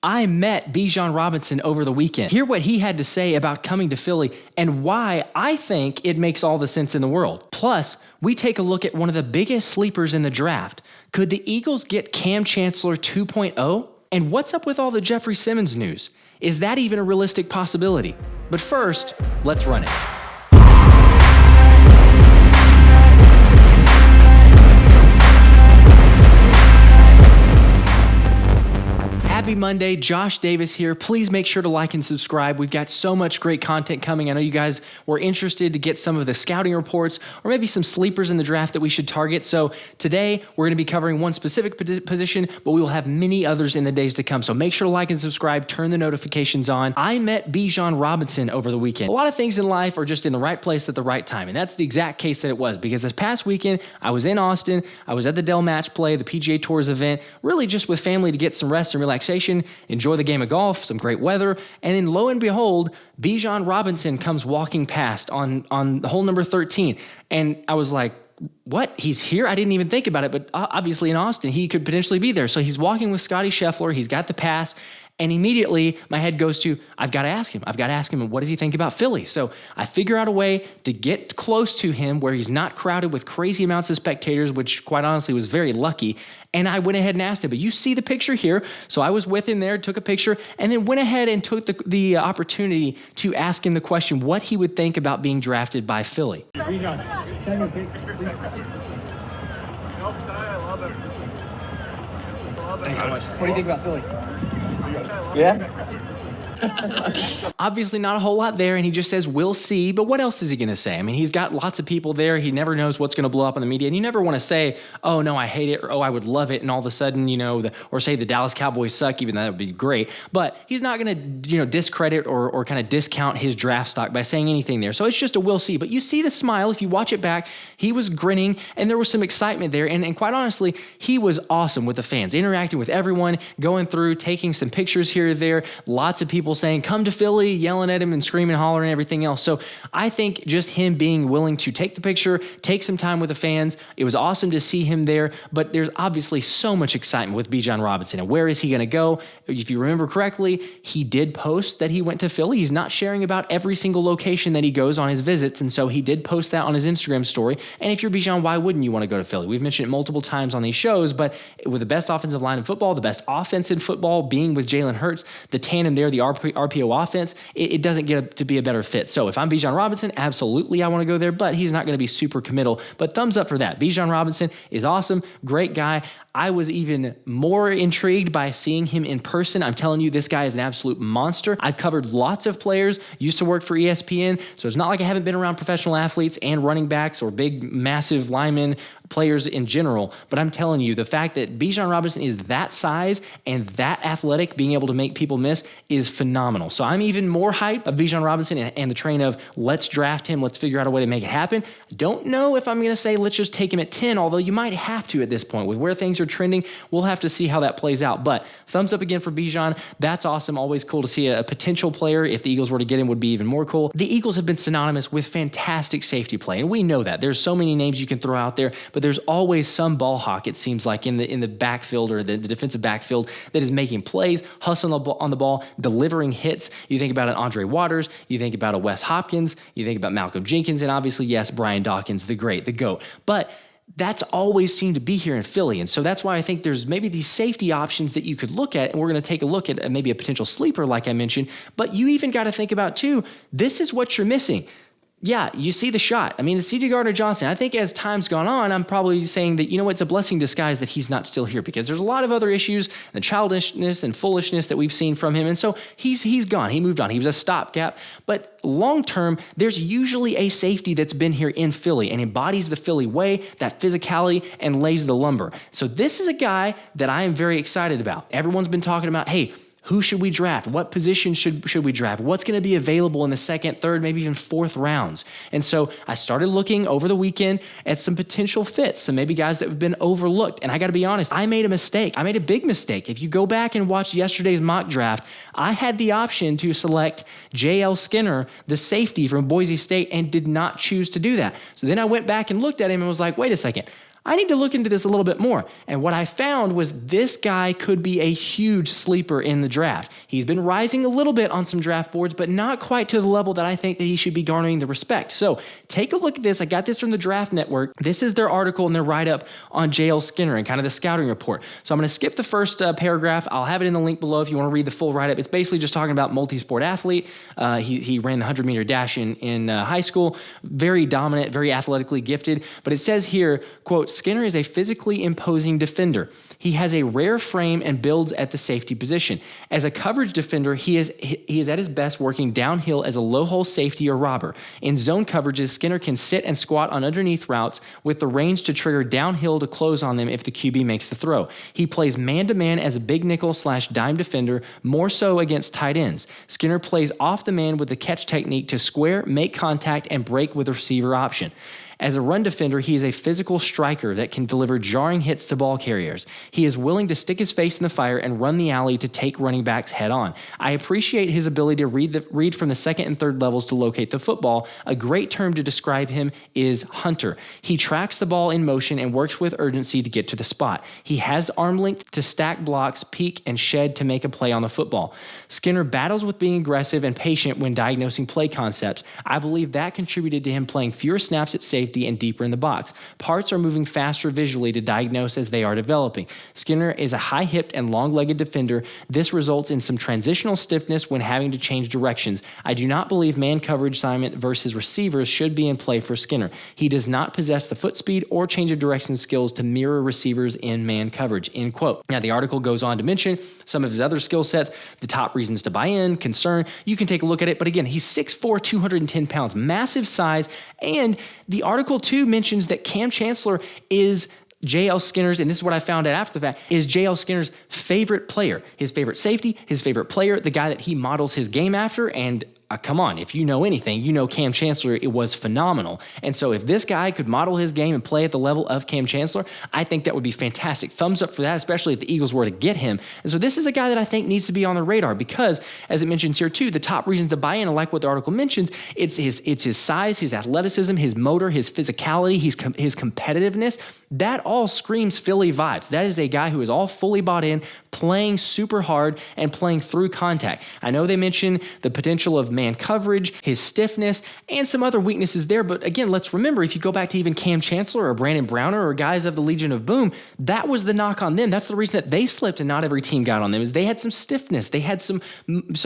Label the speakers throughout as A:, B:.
A: I met Bijan Robinson over the weekend. Hear what he had to say about coming to Philly and why I think it makes all the sense in the world. Plus, we take a look at one of the biggest sleepers in the draft. Could the Eagles get Cam Chancellor 2.0? And what's up with all the Jeffery Simmons news? Is that even a realistic possibility? But first, let's run it. Happy Monday, Josh Davis here. Please make sure to like and subscribe. We've got so much great content coming. I know you guys were interested to get some of the scouting reports or maybe some sleepers in the draft that we should target. So today we're going to be covering one specific position, but we will have many others in the days to come. So make sure to like and subscribe, turn the notifications on. I met Bijan Robinson over the weekend. A lot of things in life are just in the right place at the right time. And that's the exact case that it was, because this past weekend I was in Austin. I was at the Dell Match Play, the PGA Tours event, really just with family to get some rest and relaxation. Enjoy the game of golf, some great weather, and then lo and behold, Bijan Robinson comes walking past on hole number 13, and I was like, what? He's here? I didn't even think about it, but obviously in Austin, he could potentially be there. So he's walking with Scotty Scheffler, he's got the pass, and immediately my head goes to, I've got to ask him, what does he think about Philly? So I figure out a way to get close to him where he's not crowded with crazy amounts of spectators, which quite honestly was very lucky. And I went ahead and asked him, but you see the picture here. So I was with him there, took a picture, and then went ahead and took the opportunity to ask him the question, what he would think about being drafted by Philly.
B: Bijan, thanks so much. What do you think about Philly? Yeah?
A: Obviously not a whole lot there, and he just says, we'll see, but what else is he going to say? I mean, he's got lots of people there. He never knows what's going to blow up on the media, and you never want to say, oh, no, I hate it, or oh, I would love it, and all of a sudden, or say the Dallas Cowboys suck, even though that would be great, but he's not going to, discredit or kind of discount his draft stock by saying anything there, so it's just a we'll see, but you see the smile. If you watch it back, he was grinning, and there was some excitement there, and quite honestly, he was awesome with the fans, interacting with everyone, going through, taking some pictures here or there, lots of people saying, come to Philly, yelling at him and screaming, hollering, and everything else. So I think just him being willing to take the picture, take some time with the fans, it was awesome to see him there, but there's obviously so much excitement with Bijan Robinson. And where is he going to go? If you remember correctly, he did post that he went to Philly. He's not sharing about every single location that he goes on his visits, and so he did post that on his Instagram story. And if you're Bijan, why wouldn't you want to go to Philly? We've mentioned it multiple times on these shows, but with the best offensive line in football, the best offense in football being with Jalen Hurts, the tandem there, the RPO offense, it doesn't get to be a better fit. So if I'm Bijan Robinson, absolutely I want to go there, but he's not going to be super committal. But thumbs up for that. Bijan Robinson is awesome, great guy. I was even more intrigued by seeing him in person. I'm telling you, this guy is an absolute monster. I've covered lots of players, used to work for ESPN, so it's not like I haven't been around professional athletes and running backs or big, massive linemen, players in general, but I'm telling you, the fact that Bijan Robinson is that size and that athletic, being able to make people miss, is phenomenal. So I'm even more hyped of Bijan Robinson and the train of let's draft him, let's figure out a way to make it happen. Don't know if I'm going to say let's just take him at 10, although you might have to at this point. With where things are trending, we'll have to see how that plays out. But thumbs up again for Bijan. That's awesome. Always cool to see a potential player. If the Eagles were to get him, would be even more cool. The Eagles have been synonymous with fantastic safety play, and we know that. There's so many names you can throw out there, but there's always some ball hawk, it seems like, in the backfield or the defensive backfield that is making plays, hustling on the ball, delivering hits. You think about an Andre Waters, you think about a Wes Hopkins, you think about Malcolm Jenkins, and obviously, yes, Brian Dawkins, the great, the GOAT. But that's always seemed to be here in Philly. And so that's why I think there's maybe these safety options that you could look at, and we're going to take a look at maybe a potential sleeper, like I mentioned. But you even got to think about, too, this is what you're missing. Yeah, you see the shot. I mean, the C.J. Gardner-Johnson, I think as time's gone on, I'm probably saying that, it's a blessing in disguise that he's not still here, because there's a lot of other issues, the childishness and foolishness that we've seen from him. And so he's gone. He moved on. He was a stopgap. But long term, there's usually a safety that's been here in Philly and embodies the Philly way, that physicality, and lays the lumber. So this is a guy that I am very excited about. Everyone's been talking about, hey, who should we draft? What position should we draft? What's going to be available in the second, third, maybe even fourth rounds? And so I started looking over the weekend at some potential fits, some maybe guys that have been overlooked. And I got to be honest, I made a mistake. I made a big mistake. If you go back and watch yesterday's mock draft, I had the option to select J.L. Skinner, the safety from Boise State, and did not choose to do that. So then I went back and looked at him and was like, wait a second. I need to look into this a little bit more. And what I found was this guy could be a huge sleeper in the draft. He's been rising a little bit on some draft boards, but not quite to the level that I think that he should be garnering the respect. So take a look at this. I got this from the Draft Network. This is their article and their write-up on J.L. Skinner and kind of the scouting report. So I'm going to skip the first paragraph. I'll have it in the link below if you want to read the full write-up. It's basically just talking about multi-sport athlete. He ran the 100-meter dash in high school. Very dominant, very athletically gifted. But it says here, quote, Skinner is a physically imposing defender. He has a rare frame and builds at the safety position. As a coverage defender, he is at his best working downhill as a low-hole safety or robber. In zone coverages, Skinner can sit and squat on underneath routes with the range to trigger downhill to close on them if the QB makes the throw. He plays man-to-man as a big nickel/dime defender, more so against tight ends. Skinner plays off the man with the catch technique to square, make contact, and break with the receiver option. As a run defender, he is a physical striker that can deliver jarring hits to ball carriers. He is willing to stick his face in the fire and run the alley to take running backs head on. I appreciate his ability to read from the second and third levels to locate the football. A great term to describe him is hunter. He tracks the ball in motion and works with urgency to get to the spot. He has arm length to stack blocks, peek, and shed to make a play on the football. Skinner battles with being aggressive and patient when diagnosing play concepts. I believe that contributed to him playing fewer snaps at safety and deeper in the box. Parts are moving faster visually to diagnose as they are developing. Skinner is a high-hipped and long-legged defender. This results in some transitional stiffness when having to change directions. I do not believe man coverage assignment versus receivers should be in play for Skinner. He does not possess the foot speed or change of direction skills to mirror receivers in man coverage, end quote. Now, the article goes on to mention some of his other skill sets, the top reasons to buy in, concern. You can take a look at it, but again, he's 6'4", 210 pounds, massive size, and the article too mentions that Cam Chancellor is J.L. Skinner's, and this is what I found out after the fact, is J.L. Skinner's favorite player, his favorite safety, his favorite player, the guy that he models his game after, and come on, if you know anything, you know Cam Chancellor, it was phenomenal. And so if this guy could model his game and play at the level of Cam Chancellor, I think that would be fantastic. Thumbs up for that, especially if the Eagles were to get him. And so this is a guy that I think needs to be on the radar because, as it mentions here too, the top reasons to buy in, I like what the article mentions, it's his size, his athleticism, his motor, his physicality, his competitiveness. That all screams Philly vibes. That is a guy who is all fully bought in, playing super hard and playing through contact. I know they mention the potential of man coverage, his stiffness, and some other weaknesses there. But again, let's remember, if you go back to even Cam Chancellor or Brandon Browner or guys of the Legion of Boom, that was the knock on them. That's the reason that they slipped and not every team got on them, is they had some stiffness. They had some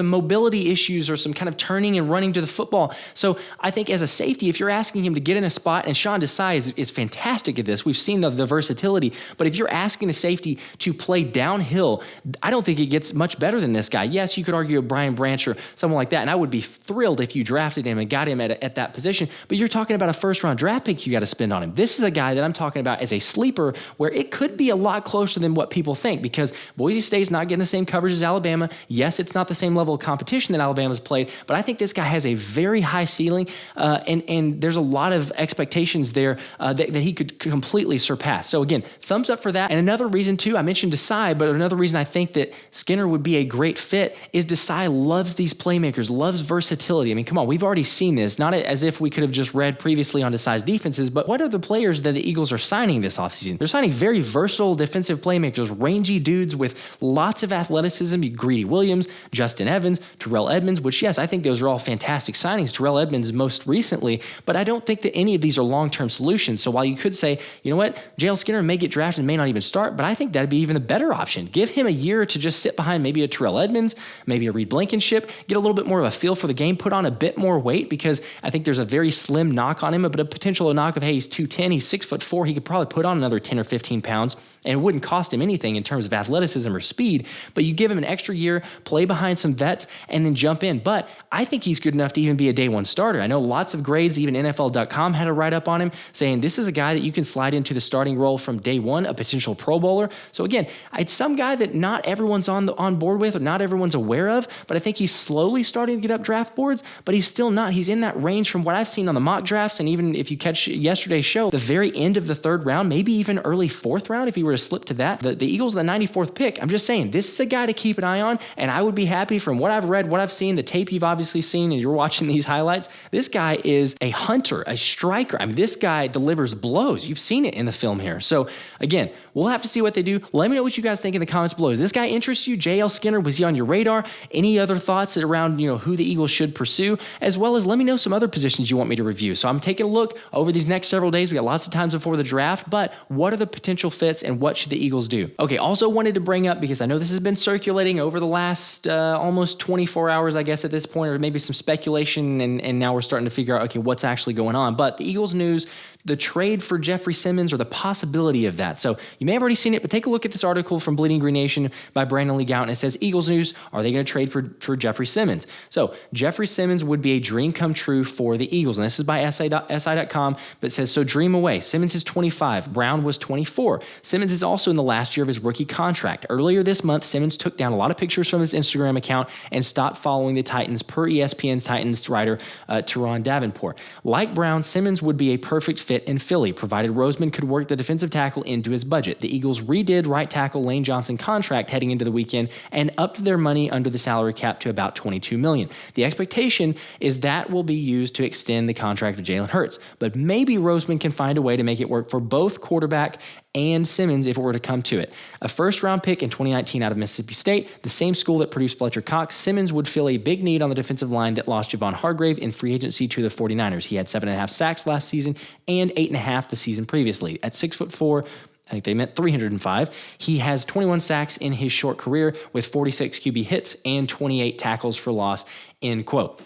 A: mobility issues or some kind of turning and running to the football. So I think as a safety, if you're asking him to get in a spot, and Sean Desai is fantastic at this, we've seen the versatility, but if you're asking the safety to play downhill, I don't think it gets much better than this guy. Yes, you could argue a Brian Branch or someone like that, and I would be thrilled if you drafted him and got him at that position, but you're talking about a first-round draft pick you got to spend on him. This is a guy that I'm talking about as a sleeper where it could be a lot closer than what people think because Boise State's not getting the same coverage as Alabama. Yes, it's not the same level of competition that Alabama's played, but I think this guy has a very high ceiling, and there's a lot of expectations there that he could completely surpass. So again, thumbs up for that. And another reason too, I mentioned Desai, but another reason I think that Skinner would be a great fit is Desai loves these playmakers, loves versatility. I mean, come on, we've already seen this, not as if we could have just read previously on Desai's defenses, but what are the players that the Eagles are signing this offseason? They're signing very versatile defensive playmakers, rangy dudes with lots of athleticism, Greedy Williams, Justin Evans, Terrell Edmonds, which yes, I think those are all fantastic signings. Terrell Edmonds most recently, but I don't think that any of these are long-term solutions. So while you could say, you know what, J.L. Skinner may get drafted and may not even start, but I think that'd be even the better option. Give him a year to just sit behind maybe a Terrell Edmonds, maybe a Reed Blankenship, get a little bit more of a feel for the game, put on a bit more weight because I think there's a very slim knock on him, but a potential knock of, hey, he's 210, he's 6'4", he could probably put on another 10 or 15 pounds and it wouldn't cost him anything in terms of athleticism or speed, but you give him an extra year, play behind some vets, and then jump in. But I think he's good enough to even be a day one starter. I know lots of grades, even NFL.com had a write-up on him saying this is a guy that you can slide into the starting role from day one, a potential Pro Bowler. So again, it's some guy that not everyone's on board with or not everyone's aware of, but I think he's slowly starting to get up draft boards, but he's still not. He's in that range from what I've seen on the mock drafts, and even if you catch yesterday's show, the very end of the third round, maybe even early fourth round if he were to slip to that. The Eagles, the 94th pick, I'm just saying, this is a guy to keep an eye on, and I would be happy from what I've read, what I've seen, the tape you've obviously seen, and you're watching these highlights. This guy is a hunter, a striker. I mean, this guy delivers blows. You've seen it in the film here. So again, we'll have to see what they do. Let me know what you guys think in the comments below. Does this guy interest you? JL Skinner, was he on your radar? Any other thoughts around, who the Eagles should pursue, as well as let me know some other positions you want me to review. So I'm taking a look over these next several days. We got lots of times before the draft, but what are the potential fits and what should the Eagles do? Okay, also wanted to bring up, because I know this has been circulating over the last almost 24 hours, I guess at this point, or maybe some speculation, and now we're starting to figure out, okay, what's actually going on. But the Eagles news, the trade for Jeffery Simmons, or the possibility of that. So you may have already seen it, but take a look at this article from Bleeding Green Nation by Brandon Lee Gout, and it says, Eagles news, are they going to trade for Jeffery Simmons? So Jeffery Simmons would be a dream come true for the Eagles, and this is by SI.com, but it says, so dream away. Simmons is 25, Brown was 24. Simmons is also in the last year of his rookie contract. Earlier this month, Simmons took down a lot of pictures from his Instagram account and stopped following the Titans, per ESPN's Titans writer, Teron Davenport. Like Brown, Simmons would be a perfect fit in Philly, provided Roseman could work the defensive tackle into his budget. The Eagles redid right tackle Lane Johnson contract heading into the weekend and upped their money under the salary cap to about $22 million. The expectation is that will be used to extend the contract of Jalen Hurts, but maybe Roseman can find a way to make it work for both quarterback and Simmons if it were to come to it. A first-round pick in 2019 out of Mississippi State, the same school that produced Fletcher Cox, Simmons would fill a big need on the defensive line that lost Javon Hargrave in free agency to the 49ers. He had 7.5 sacks last season and 8.5 the season previously. At 6'4", I think they meant 305. He has 21 sacks in his short career with 46 QB hits and 28 tackles for loss, end quote.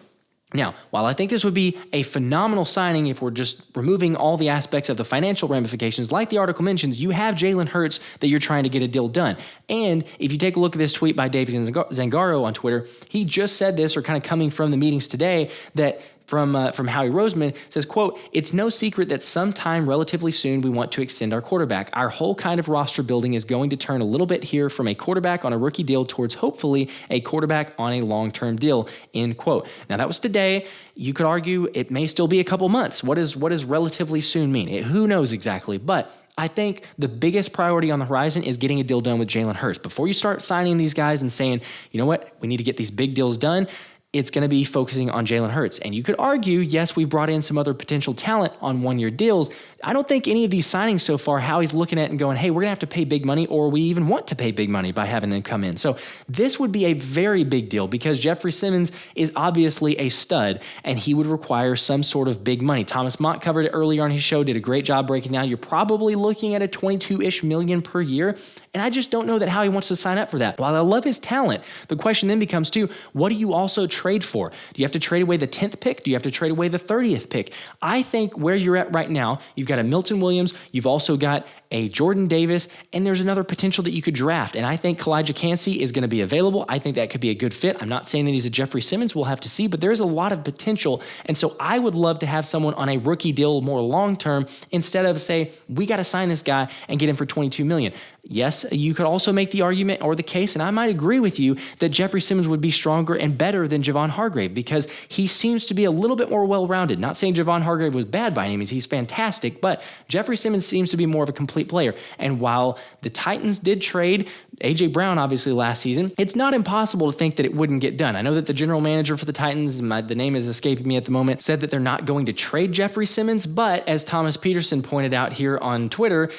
A: Now, while I think this would be a phenomenal signing if we're just removing all the aspects of the financial ramifications, like the article mentions, you have Jalen Hurts that you're trying to get a deal done. And if you take a look at this tweet by Dave Zangaro on Twitter, he just said this, or kind of coming from the meetings today, that from Howie Roseman, says, quote, it's no secret that sometime relatively soon we want to extend our quarterback. Our whole kind of roster building is going to turn a little bit here from a quarterback on a rookie deal towards hopefully a quarterback on a long-term deal, end quote. Now that was today. You could argue it may still be a couple months. What does relatively soon mean? Who knows exactly, but I think the biggest priority on the horizon is getting a deal done with Jalen Hurts. Before you start signing these guys and saying, you know what, we need to get these big deals done, it's going to be focusing on Jalen Hurts. And you could argue, yes, we've brought in some other potential talent on one-year deals. I don't think any of these signings so far, Howie's looking at and going, hey, we're going to have to pay big money, or we even want to pay big money by having them come in. So this would be a very big deal because Jeffery Simmons is obviously a stud, and he would require some sort of big money. Thomas Mott covered it earlier on his show, did a great job breaking down. You're probably looking at a 22-ish million per year, and I just don't know that Howie wants to sign up for that. While I love his talent, the question then becomes, too, what do you also trade for? Do you have to trade away the 10th pick? Do you have to trade away the 30th pick? I think where you're at right now, you've got a Milton Williams, you've also got a Jordan Davis, and there's another potential that you could draft. And I think Calijah Kancey is going to be available. I think that could be a good fit. I'm not saying that he's a Jeffery Simmons. We'll have to see, but there's a lot of potential. And so I would love to have someone on a rookie deal more long-term instead of say, we got to sign this guy and get him for $22 million. Yes, you could also make the argument or the case, and I might agree with you, that Jeffery Simmons would be stronger and better than Javon Hargrave because he seems to be a little bit more well-rounded. Not saying Javon Hargrave was bad by any means. He's fantastic, but Jeffery Simmons seems to be more of a complete player. And while the Titans did trade A.J. Brown, obviously, last season, it's not impossible to think that it wouldn't get done. I know that the general manager for the Titans, the name is escaping me at the moment, said that they're not going to trade Jeffery Simmons, but as Thomas Peterson pointed out here on Twitter,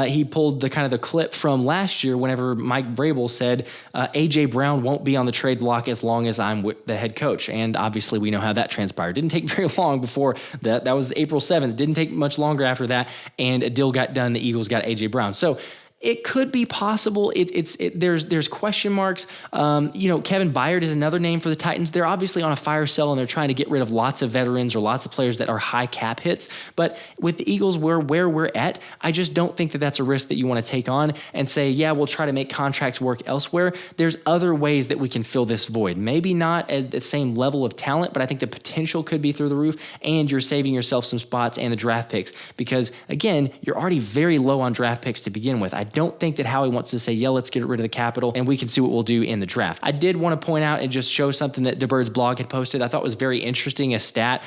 A: he pulled the kind of the clip from last year whenever Mike Vrabel said, A.J. Brown won't be on the trade block as long as I'm the head coach. And obviously, we know how that transpired. Didn't take very long before that. That was April 7th. Didn't take much longer after that, and a deal got done. The Eagles got A.J. Brown. So it could be possible. There's question marks. Kevin Byard is another name for the Titans. They're obviously on a fire sale, and they're trying to get rid of lots of veterans or lots of players that are high cap hits. But with the Eagles, where we're at, I just don't think that that's a risk that you want to take on and say, yeah, we'll try to make contracts work elsewhere. There's other ways that we can fill this void. Maybe not at the same level of talent, but I think the potential could be through the roof, and you're saving yourself some spots and the draft picks because, again, you're already very low on draft picks to begin with. I don't think that Howie wants to say, yeah, let's get rid of the capital and we can see what we'll do in the draft. I did want to point out and just show something that DeBird's blog had posted. I thought was very interesting, a stat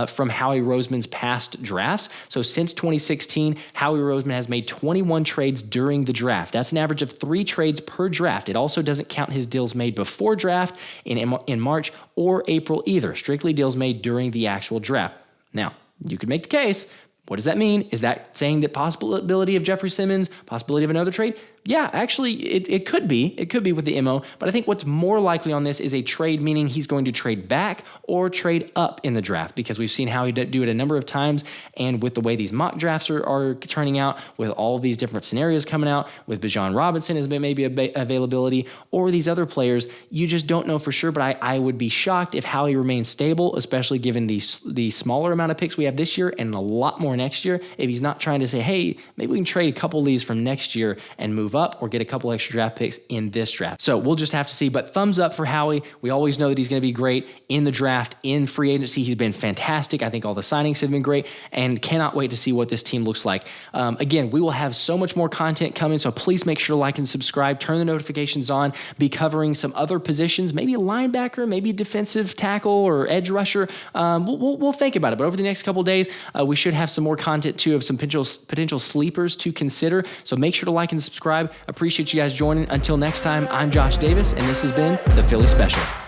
A: from Howie Roseman's past drafts. So since 2016, Howie Roseman has made 21 trades during the draft. That's an average of 3 trades per draft. It also doesn't count his deals made before draft in March or April either. Strictly deals made during the actual draft. Now, you could make the case. What does that mean? Is that saying that possibility of Jeffery Simmons, possibility of another trade? Yeah, actually, it could be. It could be with the MO, but I think what's more likely on this is a trade, meaning he's going to trade back or trade up in the draft, because we've seen how he do it a number of times, and with the way these mock drafts are turning out, with all these different scenarios coming out, with Bijan Robinson as maybe availability, or these other players, you just don't know for sure, but I would be shocked if Howie remains stable, especially given the smaller amount of picks we have this year and a lot more next year, if he's not trying to say, hey, maybe we can trade a couple of these from next year and move up or get a couple extra draft picks in this draft. So we'll just have to see, but thumbs up for Howie. We always know that he's going to be great in the draft, in free agency. He's been fantastic. I think all the signings have been great and cannot wait to see what this team looks like. Again, we will have so much more content coming, so please make sure to like and subscribe, turn the notifications on, be covering some other positions, maybe a linebacker, maybe defensive tackle or edge rusher. We'll think about it, but over the next couple of days, we should have some more content too of some potential sleepers to consider. So make sure to like and subscribe. Appreciate you guys joining. Until next time, I'm Josh Davis, and this has been the Philly Special.